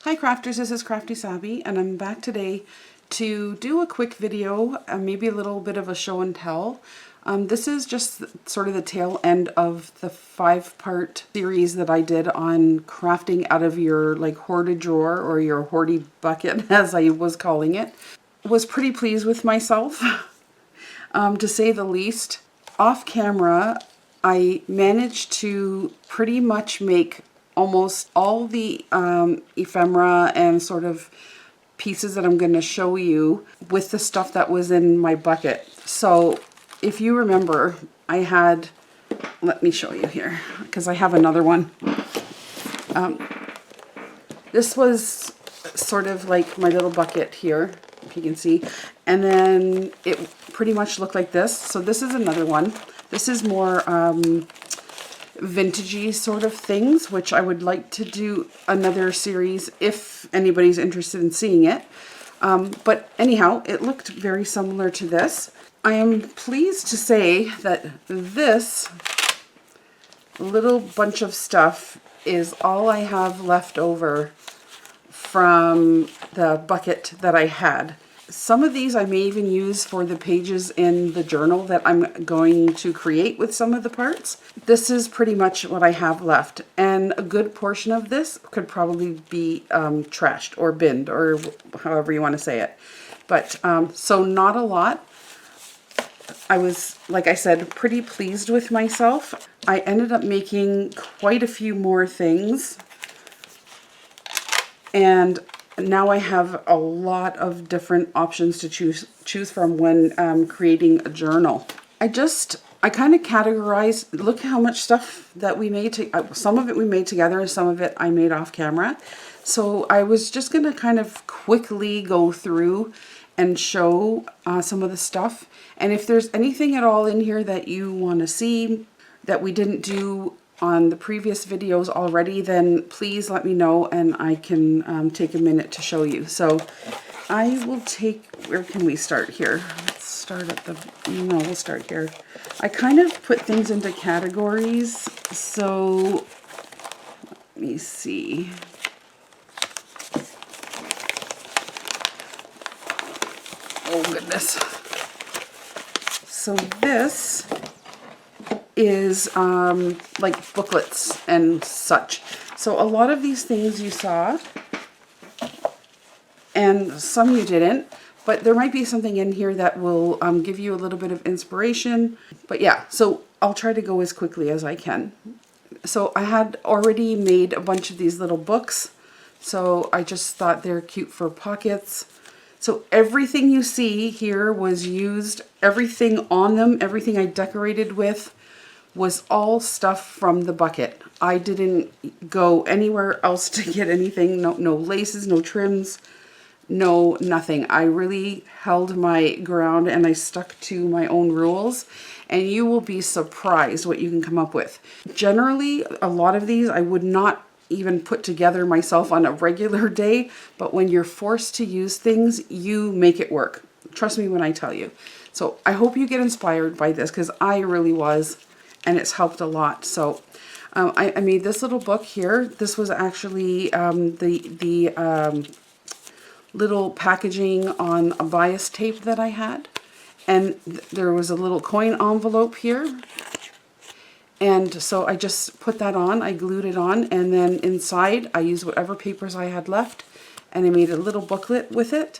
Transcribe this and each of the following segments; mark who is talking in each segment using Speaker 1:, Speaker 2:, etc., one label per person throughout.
Speaker 1: Hi crafters, this is Crafty Savvy and I'm back today to do a quick video, maybe a little bit of a show and tell. This is just sort of the tail end of the 5-part series that I did on crafting out of your hoarded drawer or your hoardy bucket as I was calling it. Was pretty pleased with myself to say the least. Off camera I managed to pretty much make almost all the ephemera and sort of pieces that I'm going to show you with the stuff that was in my bucket. So if you remember, I had, let me show you here because I have another one. This was sort of like my little bucket here, if you can see, and then it pretty much looked like this. So this is another one. This is more vintagey sort of things, which I would like to do another series if anybody's interested in seeing it. But anyhow, it looked very similar to this. I am pleased to say that this little bunch of stuff is all I have left over from the bucket that I had. Some of these I may even use for the pages in the journal that I'm going to create with some of the parts. This is pretty much what I have left, and a good portion of this could probably be trashed or binned, or however you want to say it. But so not a lot. I was, like I said, pretty pleased with myself. I ended up making quite a few more things, and now I have a lot of different options to choose from when creating a journal. I kind of categorized, look how much stuff that we made. Some of it we made together and some of it I made off camera. So I was just going to kind of quickly go through and show some of the stuff. And if there's anything at all in here that you want to see that we didn't do on the previous videos already, then please let me know and I can take a minute to show you. So I will take, where can we start here? Let's start at the, no, we'll start here. I kind of put things into categories. So let me see. Oh goodness. So this is like booklets and such. So a lot of these things you saw and some you didn't, but there might be something in here that will give you a little bit of inspiration. But yeah, so I'll try to go as quickly as I can. So I had already made a bunch of these little books, so I just thought they're cute for pockets. So everything you see here was used, everything on them, everything I decorated with was all stuff from the bucket. I didn't go anywhere else to get anything, no laces, no trims, no nothing. I really held my ground and I stuck to my own rules, and you will be surprised what you can come up with. Generally, a lot of these I would not even put together myself on a regular day, but when you're forced to use things, you make it work. Trust me when I tell you. So I hope you get inspired by this, because I really was, and it's helped a lot. So I made this little book here. This was actually the little packaging on a bias tape that I had, and there was a little coin envelope here. And so I just put that on, I glued it on, and then inside I used whatever papers I had left, and I made a little booklet with it.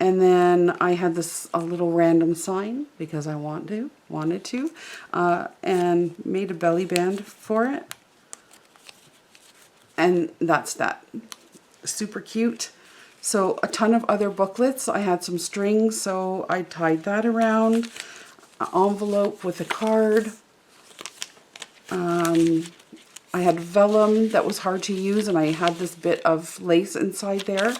Speaker 1: And then I had this a little random sign because I wanted to, and made a belly band for it. And that's that. Super cute. So a ton of other booklets. I had some strings, so I tied that around. An envelope with a card. I had vellum that was hard to use, and I had this bit of lace inside there,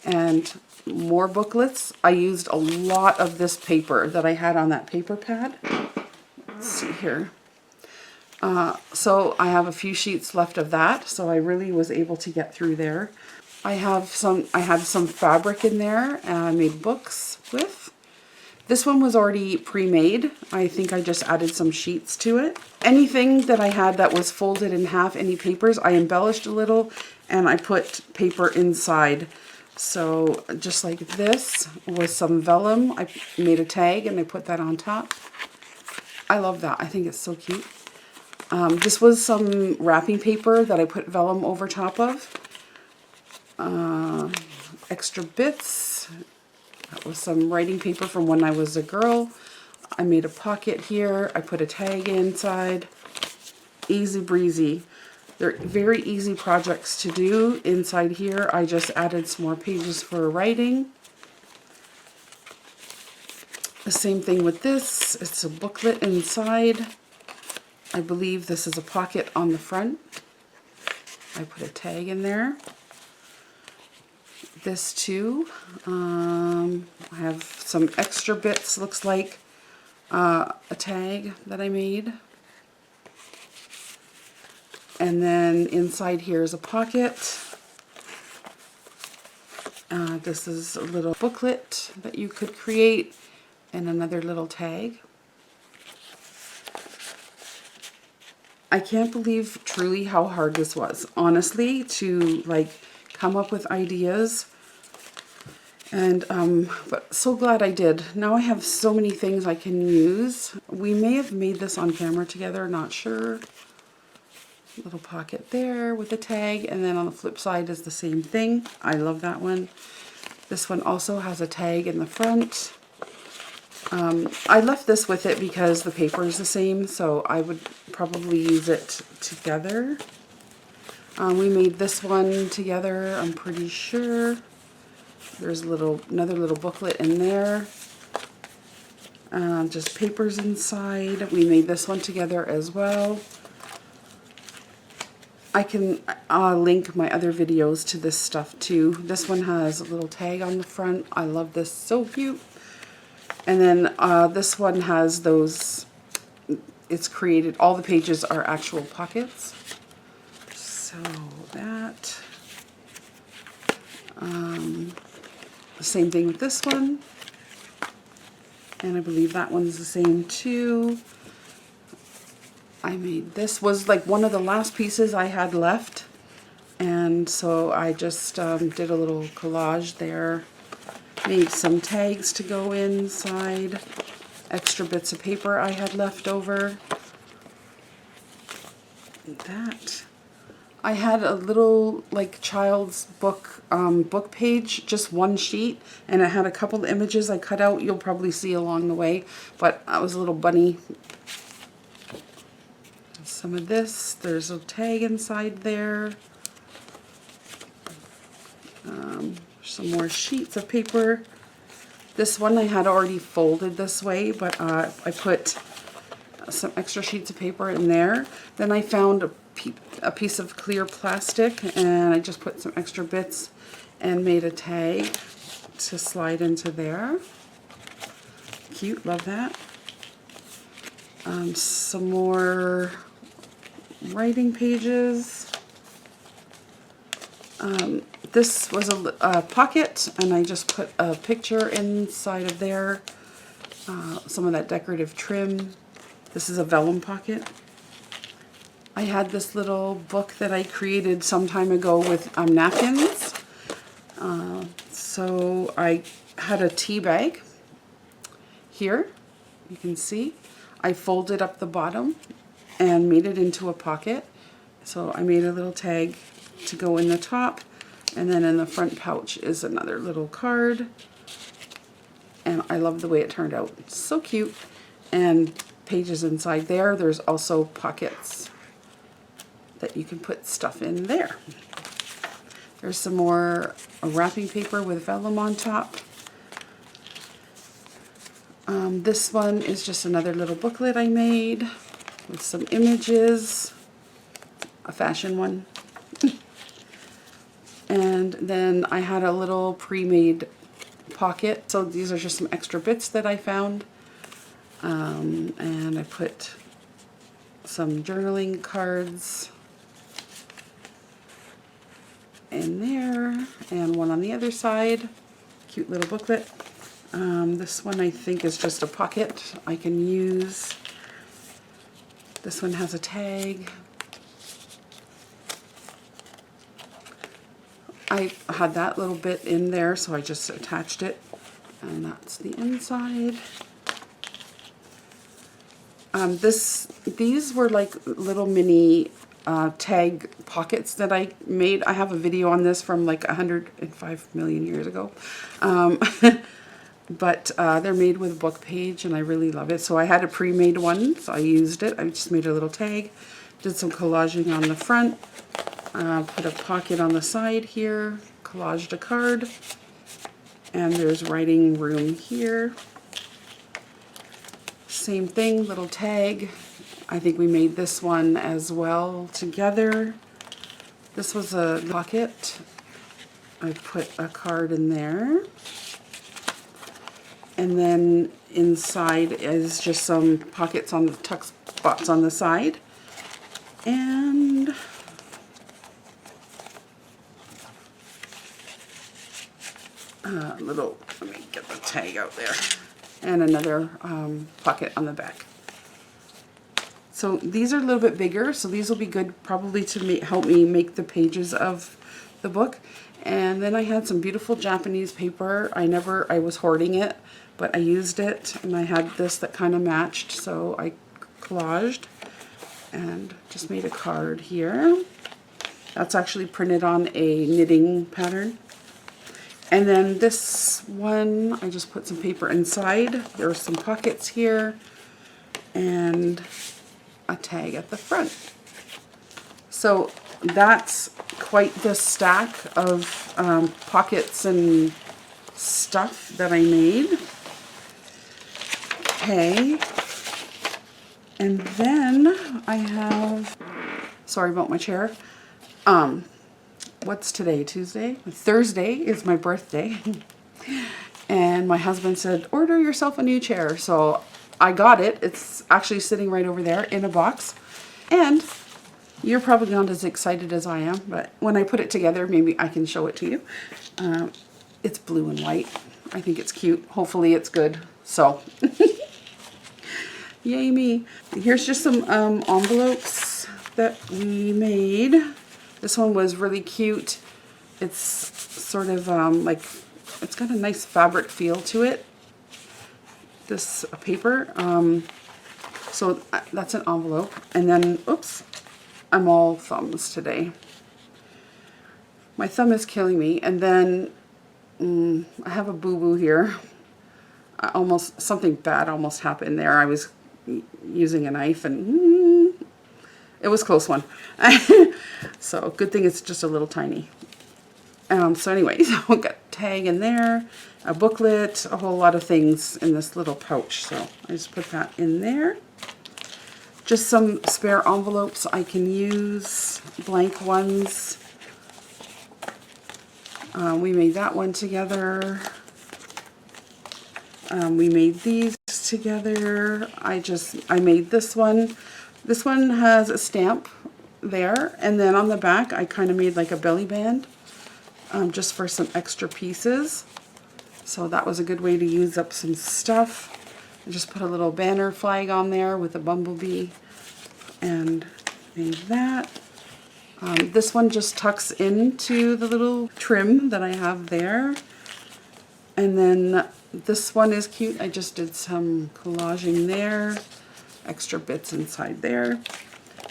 Speaker 1: and more booklets. I used a lot of this paper that I had on that paper pad. Let's see here. So I have a few sheets left of that, so I really was able to get through there. I had some fabric in there and I made books with. This one was already pre-made. I think I just added some sheets to it. Anything that I had that was folded in half, any papers, I embellished a little and I put paper inside. So just like this with some vellum, I made a tag and I put that on top. I love that. I think it's so cute. This was some wrapping paper that I put vellum over top of. Extra bits. That was some writing paper from when I was a girl. I made a pocket here. I put a tag inside. Easy breezy. They're very easy projects to do. Inside here, I just added some more pages for writing. The same thing with this. It's a booklet inside. I believe this is a pocket on the front. I put a tag in there. This too. I have some extra bits, looks like a tag that I made. And then inside here is a pocket. This is a little booklet that you could create and another little tag. I can't believe truly how hard this was, honestly, to like come up with ideas. And but so glad I did. Now I have so many things I can use. We may have made this on camera together, not sure. Little pocket there with a tag, and then on the flip side is the same thing. I love that one. This one also has a tag in the front. I left this with it because the paper is the same, so I would probably use it together. We made this one together, I'm pretty sure. There's another little booklet in there. Just papers inside. We made this one together as well. I can link my other videos to this stuff too. This one has a little tag on the front. I love this, so cute. And then this one has those, it's created, all the pages are actual pockets. So that, same thing with this one. And I believe that one's the same too. I made this, was like one of the last pieces I had left. And so I just did a little collage there. Made some tags to go inside. Extra bits of paper I had left over. That. I had a little like child's book book page, just one sheet, and it had a couple of images I cut out. You'll probably see along the way, but I was a little bunny. Some of this, there's a tag inside there. Some more sheets of paper. This one I had already folded this way, but I put some extra sheets of paper in there. Then I found a piece of clear plastic, and I just put some extra bits and made a tag to slide into there. Cute, love that. Some more writing pages. This was a pocket, and I just put a picture inside of there. Some of that decorative trim. This is a vellum pocket. I had this little book that I created some time ago with napkins. So I had a tea bag here, you can see. I folded up the bottom and made it into a pocket. So I made a little tag to go in the top, and then in the front pouch is another little card. And I love the way it turned out. It's so cute. And pages inside there. There's also pockets that you can put stuff in there. There's some more wrapping paper with vellum on top. This one is just another little booklet I made with some images, a fashion one. And then I had a little pre-made pocket. So these are just some extra bits that I found. And I put some journaling cards in there and one on the other side. Cute little booklet. This one I think is just a pocket I can use. This one has a tag. I had that little bit in there, so I just attached it. And that's the inside. These were like little mini tag pockets that I made. I have a video on this from like 105 million years ago. But they're made with a book page, and I really love it. So I had a pre-made one, so I used it. I just made a little tag, did some collaging on the front, put a pocket on the side here, collaged a card, and there's writing room here. Same thing, little tag. I think we made this one as well together. This was a pocket. I put a card in there. And then inside is just some pockets on the tuck spots on the side. And let me get the tag out there. And another pocket on the back. So these are a little bit bigger, so these will be good probably to help me make the pages of the book. And then I had some beautiful Japanese paper. I was hoarding it, but I used it, and I had this that kind of matched, so I collaged and just made a card here. That's actually printed on a knitting pattern. And then this one, I just put some paper inside. There are some pockets here and a tag at the front. So that's quite the stack of pockets and stuff that I made. Okay. And then I have, sorry about my chair. What's today, Tuesday? Thursday is my birthday. And my husband said, order yourself a new chair. So I got it. It's actually sitting right over there in a box. And you're probably not as excited as I am, but when I put it together, maybe I can show it to you. It's blue and white. I think it's cute. Hopefully it's good. So, yay me. Here's just some envelopes that we made. This one was really cute. It's sort of like, it's got a nice fabric feel to it. This paper. So that's an envelope. And then, oops, I'm all thumbs today. My thumb is killing me. And then I have a boo-boo here. Something bad almost happened there. I was using a knife and it was a close one. So good thing it's just a little tiny. So anyways, I got a tag in there, a booklet, a whole lot of things in this little pouch. So I just put that in there. Just some spare envelopes I can use, blank ones. We made that one together. We made these together. I made this one. This one has a stamp there, and then on the back I kind of made like a belly band just for some extra pieces. So that was a good way to use up some stuff. I just put a little banner flag on there with a bumblebee and made that. This one just tucks into the little trim that I have there. And then this one is cute. I just did some collaging there, extra bits inside there.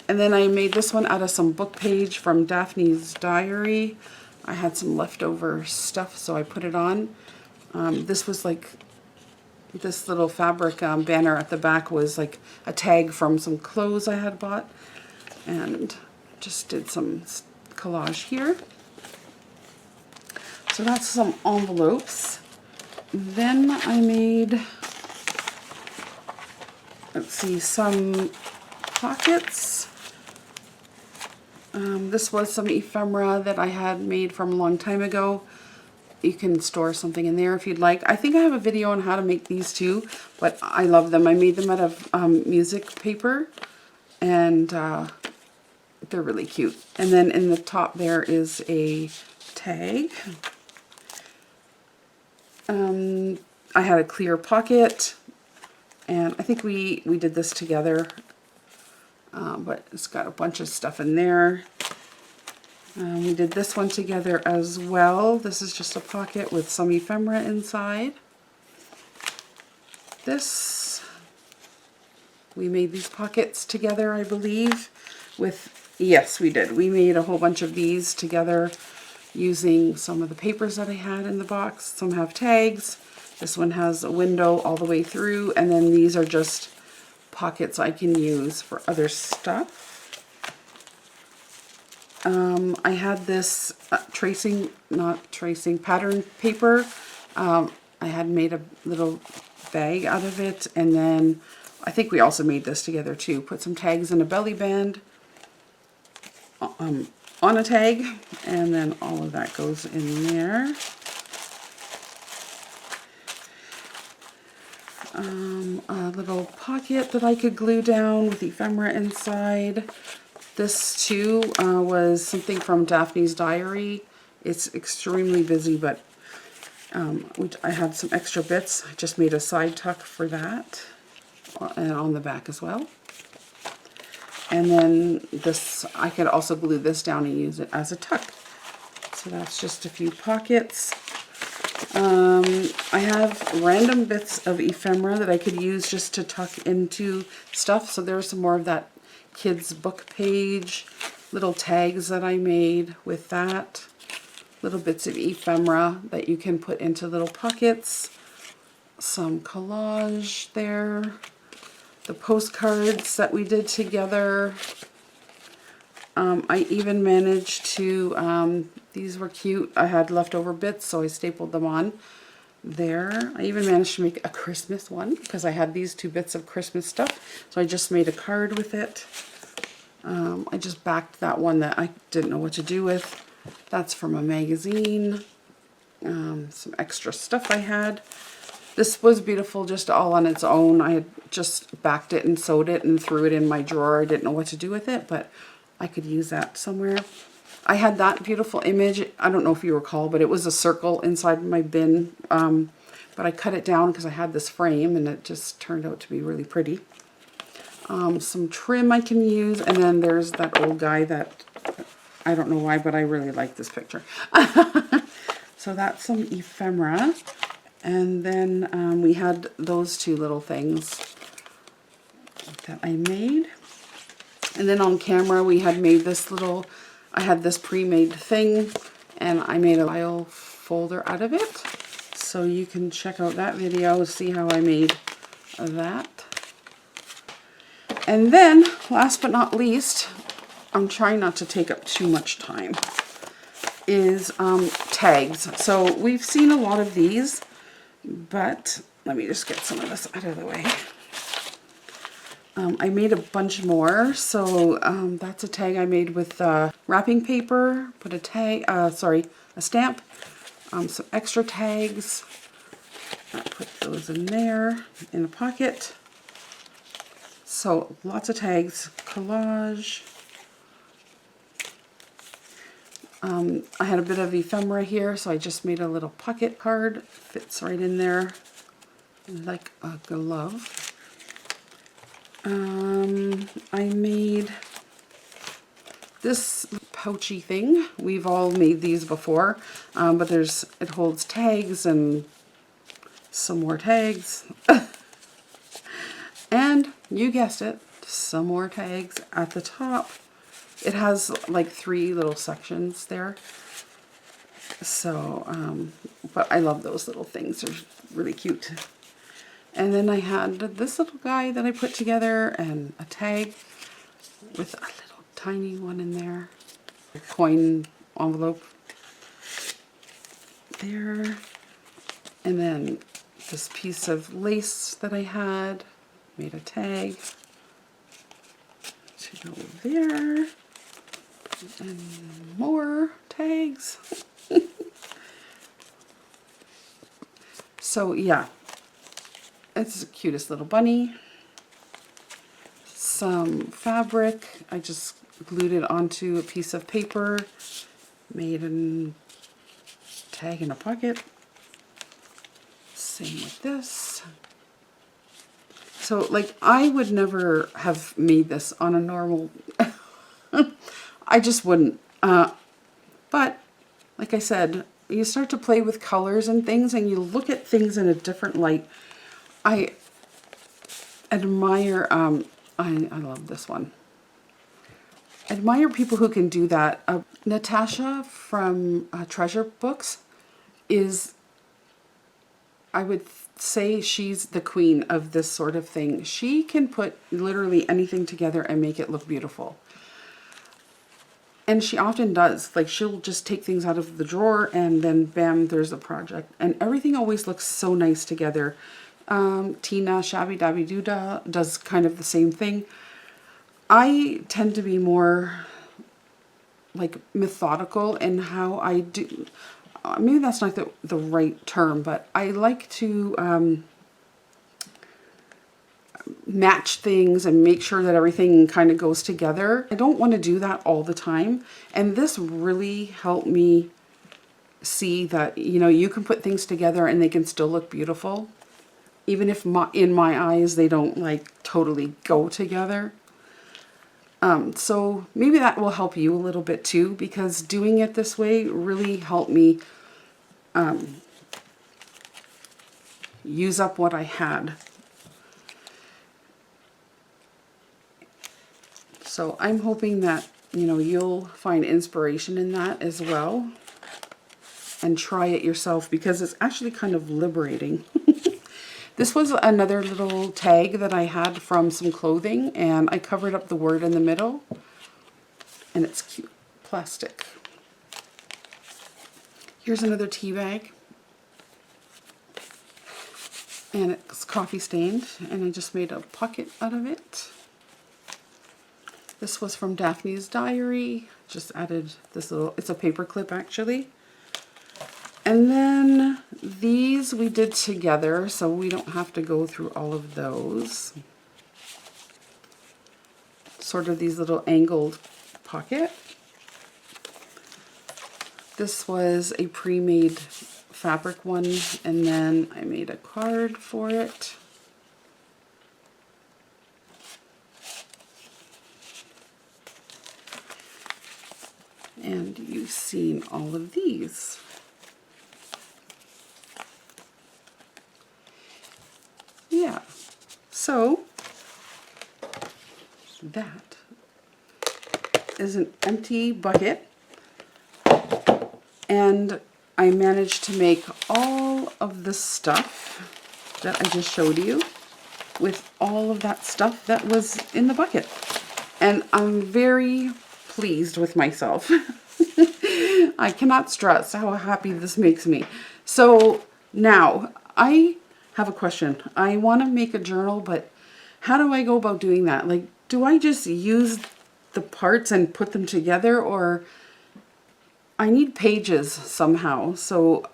Speaker 1: And then I made this one out of some book page from Daphne's diary. I had some leftover stuff, so I put it on. This was like, this little fabric banner at the back was like a tag from some clothes I had bought. And just did some collage here. So that's some envelopes. Then I made, let's see, some pockets. This was some ephemera that I had made from a long time ago. You can store something in there if you'd like. I think I have a video on how to make these too, but I love them. I made them out of music paper, and they're really cute. And then in the top there is a tag. I had a clear pocket, and I think we did this together, but it's got a bunch of stuff in there. We did this one together as well. This is just a pocket with some ephemera inside. This, we made these pockets together, I believe, with, yes, we did. We made a whole bunch of these together using some of the papers that I had in the box. Some have tags. This one has a window all the way through, and then these are just pockets I can use for other stuff. I had this pattern paper. I had made a little bag out of it, and then I think we also made this together too. Put some tags in a belly band on a tag, and then all of that goes in there. A little pocket that I could glue down with ephemera inside. This too was something from Daphne's diary. It's extremely busy, but I had some extra bits. I just made a side tuck for that, and on the back as well. And then this, I could also glue this down and use it as a tuck. So that's just a few pockets. I have random bits of ephemera that I could use just to tuck into stuff. So there's some more of that kids book page, little tags that I made with that. Little bits of ephemera that you can put into little pockets. Some collage there. The postcards that we did together. I even managed to, these were cute. I had leftover bits, so I stapled them on there. I even managed to make a Christmas one because I had these two bits of Christmas stuff. So I just made a card with it. I just backed that one that I didn't know what to do with. That's from a magazine. Some extra stuff I had. This was beautiful just all on its own. I had just backed it and sewed it and threw it in my drawer. I didn't know what to do with it, but I could use that somewhere. I had that beautiful image. I don't know if you recall, but it was a circle inside my bin. But I cut it down because I had this frame and it just turned out to be really pretty. Some trim I can use, and then there's that old guy that I don't know why, but I really like this picture. So that's some ephemera. And then we had those two little things that I made. And then on camera we had made this little, I had this pre-made thing, and I made a file folder out of it. So you can check out that video, see how I made that. And then, last but not least, I'm trying not to take up too much time, is tags. So we've seen a lot of these, but let me just get some of this out of the way. I made a bunch more. So that's a tag I made with wrapping paper. Put a tag, a stamp, some extra tags. I put those in there in a pocket. So lots of tags, collage. I had a bit of ephemera here, so I just made a little pocket card. Fits right in there like a glove. I made this pouchy thing. We've all made these before, but it holds tags and some more tags. And you guessed it, some more tags at the top. It has like 3 little sections there. So, but I love those little things. They're really cute. And then I had this little guy that I put together and a tag with a little tiny one in there. A coin envelope there. And then this piece of lace that I had. Made a tag to go there. And more tags. So yeah, it's the cutest little bunny. Some fabric. I just glued it onto a piece of paper. Made a tag in a pocket. Same with this. So like I would never have made this on a normal, I just wouldn't. But like I said, you start to play with colors and things and you look at things in a different light. I admire, I love this one. I admire people who can do that. Natasha from Treasure Books is, I would say she's the queen of this sort of thing. She can put literally anything together and make it look beautiful. And she often does. Like, she'll just take things out of the drawer and then bam, there's a project. And everything always looks so nice together. Tina Shabby Dabby Doodah does kind of the same thing. I tend to be more like methodical in how I do. Maybe that's not the right term, but I like to match things and make sure that everything kind of goes together. I don't want to do that all the time. And this really helped me see that, you know, you can put things together and they can still look beautiful. Even if in my eyes they don't like totally go together. So maybe that will help you a little bit too, because doing it this way really helped me use up what I had. So I'm hoping that, you know, you'll find inspiration in that as well and try it yourself, because it's actually kind of liberating. This was another little tag that I had from some clothing, and I covered up the word in the middle, and it's cute plastic. Here's another tea bag, and it's coffee stained, and I just made a pocket out of it. This was from Daphne's diary. Just added this little, it's a paper clip actually. And then these we did together, so we don't have to go through all of those. Sort of these little angled pocket. This was a pre-made fabric one, and then I made a card for it. And you've seen all of these. Yeah, so that is an empty bucket, and I managed to make all of the stuff that I just showed you with all of that stuff that was in the bucket, and I'm very pleased with myself. I cannot stress how happy this makes me. So now I have a question. I want to make a journal, but how do I go about doing that? Like, do I just use the parts and put them together, or I need pages somehow? So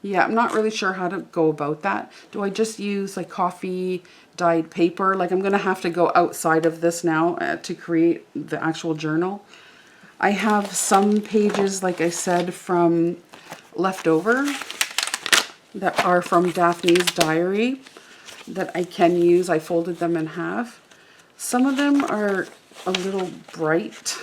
Speaker 1: yeah, I'm not really sure how to go about that. Do I just use like coffee dyed paper? Like, I'm gonna have to go outside of this now to create the actual journal. I have some pages, like I said, from leftover that are from Daphne's diary that I can use. I folded them in half. Some of them are a little bright,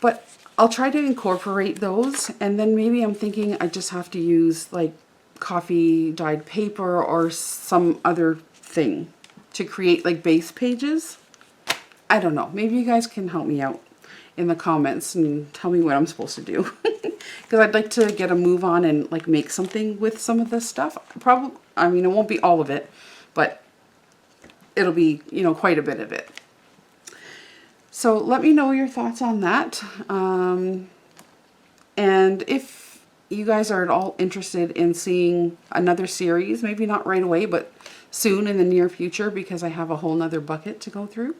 Speaker 1: but I'll try to incorporate those, and then maybe I'm thinking I just have to use like coffee dyed paper or some other thing to create like base pages. I don't know. Maybe you guys can help me out in the comments and tell me what I'm supposed to do. Because I'd like to get a move on and like make something with some of this stuff. Probably, I mean, it won't be all of it, but it'll be, you know, quite a bit of it. So let me know your thoughts on that. And if you guys are at all interested in seeing another series, maybe not right away, but soon in the near future, because I have a whole nother bucket to go through.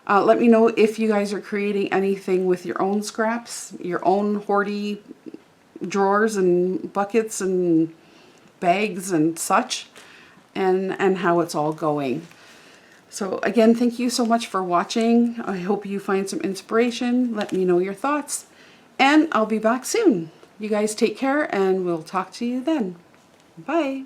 Speaker 1: Let me know if you guys are creating anything with your own scraps, your own hoardy drawers and buckets and bags and such, and how it's all going. So again, thank you so much for watching. I hope you find some inspiration. Let me know your thoughts, and I'll be back soon. You guys take care, and we'll talk to you then. Bye.